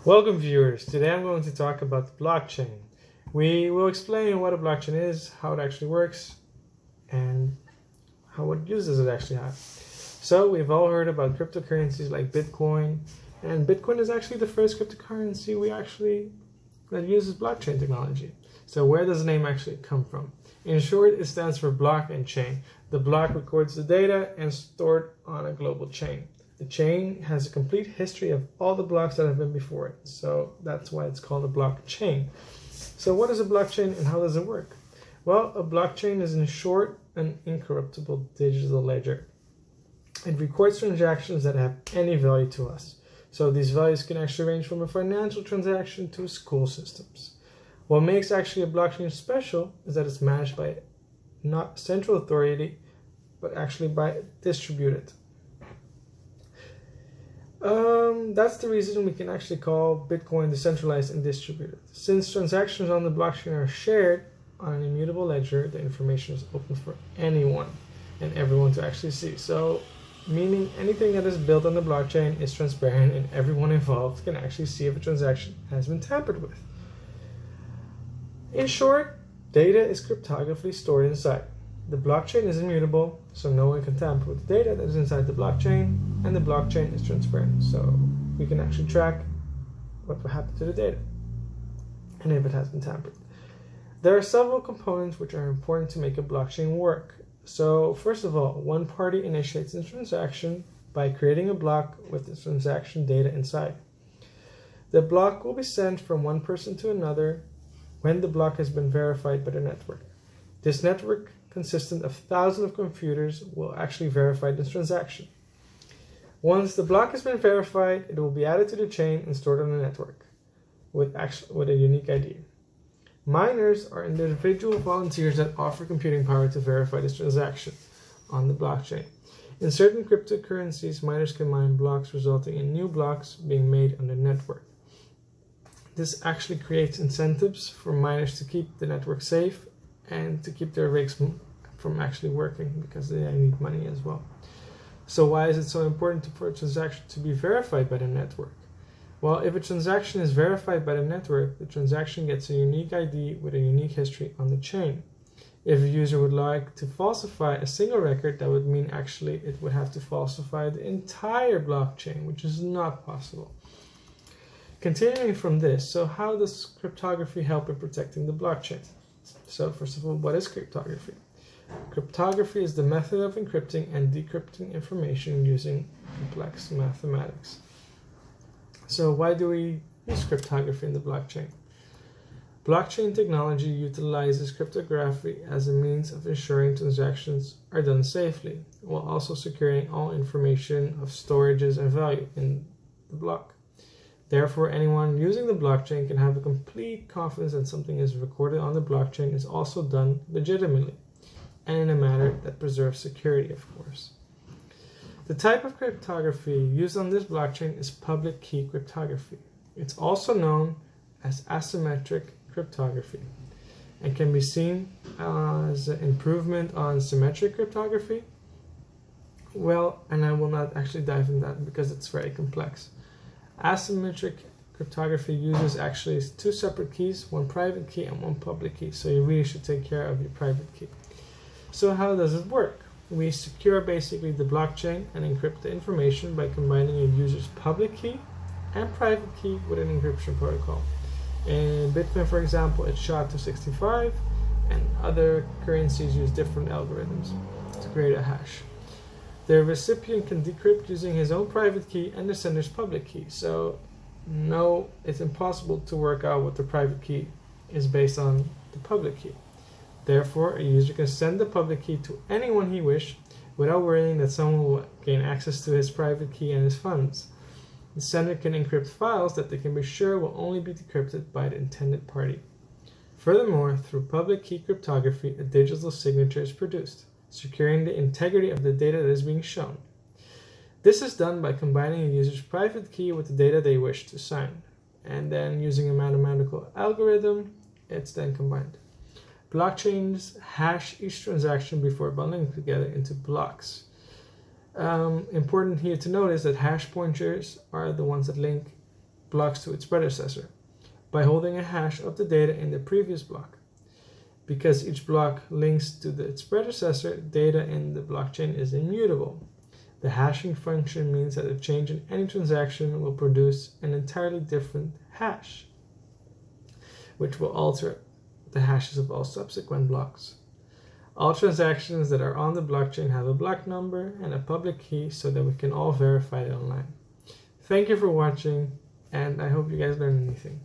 Welcome viewers, today I'm going to talk about the blockchain. We will explain what a blockchain is, how it actually works, and what uses it actually have. So we've all heard about cryptocurrencies like Bitcoin, and Bitcoin is actually the first cryptocurrency that uses blockchain technology. So where does the name actually come from? In short, it stands for block and chain. The block records the data and stored on a global chain. The chain has a complete history of all the blocks that have been before it. So that's why it's called a blockchain. So what is a blockchain and how does it work? Well, a blockchain is in short an incorruptible digital ledger. It records transactions that have any value to us. So these values can actually range from a financial transaction to school systems. What makes actually a blockchain special is that it's managed by not central authority, but actually by distributed. That's the reason we can actually call Bitcoin decentralized and distributed. Since transactions on the blockchain are shared on an immutable ledger, the information is open for anyone and everyone to actually see. So, meaning anything that is built on the blockchain is transparent and everyone involved can actually see if a transaction has been tampered with. In short, data is cryptographically stored inside. The blockchain is immutable, so no one can tamper with the data that is inside the blockchain, and the blockchain is transparent, so we can actually track what will happen to the data and if it has been tampered. There are several components which are important to make a blockchain work. So first of all, one party initiates a transaction by creating a block with the transaction data inside. The block will be sent from one person to another when the block has been verified by the network. This network, consistent of thousands of computers, will actually verify this transaction. Once the block has been verified, it will be added to the chain and stored on the network with a unique ID. Miners are individual volunteers that offer computing power to verify this transaction on the blockchain. In certain cryptocurrencies, miners can mine blocks, resulting in new blocks being made on the network. This actually creates incentives for miners to keep the network safe and to keep their rigs from actually working because they need money as well. So why is it so important for a transaction to be verified by the network? Well, if a transaction is verified by the network, the transaction gets a unique ID with a unique history on the chain. If a user would like to falsify a single record, that would mean actually it would have to falsify the entire blockchain, which is not possible. Continuing from this, so how does cryptography help in protecting the blockchain? So first of all, what is cryptography? Cryptography is the method of encrypting and decrypting information using complex mathematics. So why do we use cryptography in the blockchain? Blockchain technology utilizes cryptography as a means of ensuring transactions are done safely, while also securing all information of storages and value in the block. Therefore, anyone using the blockchain can have a complete confidence that something is recorded on the blockchain is also done legitimately, and in a manner that preserves security, of course. The type of cryptography used on this blockchain is public key cryptography. It's also known as asymmetric cryptography and can be seen as an improvement on symmetric cryptography. Well, and I will not actually dive into that because it's very complex. Asymmetric cryptography uses actually two separate keys, one private key and one public key, so you really should take care of your private key. So how does it work? We secure basically the blockchain and encrypt the information by combining a user's public key and private key with an encryption protocol. In Bitcoin, for example, it's SHA-265, and other currencies use different algorithms to create a hash. The recipient can decrypt using his own private key and the sender's public key. So no, it's impossible to work out what the private key is based on the public key. Therefore, a user can send the public key to anyone he wishes without worrying that someone will gain access to his private key and his funds. The sender can encrypt files that they can be sure will only be decrypted by the intended party. Furthermore, through public key cryptography, a digital signature is produced, securing the integrity of the data that is being shown. This is done by combining a user's private key with the data they wish to sign, and then using a mathematical algorithm, it's then combined. Blockchains hash each transaction before bundling together into blocks. Important here to note is that hash pointers are the ones that link blocks to its predecessor by holding a hash of the data in the previous block. Because each block links to its predecessor, data in the blockchain is immutable. The hashing function means that a change in any transaction will produce an entirely different hash, which will alter the hashes of all subsequent blocks. All transactions that are on the blockchain have a block number and a public key so that we can all verify it online. Thank you for watching, and I hope you guys learned anything.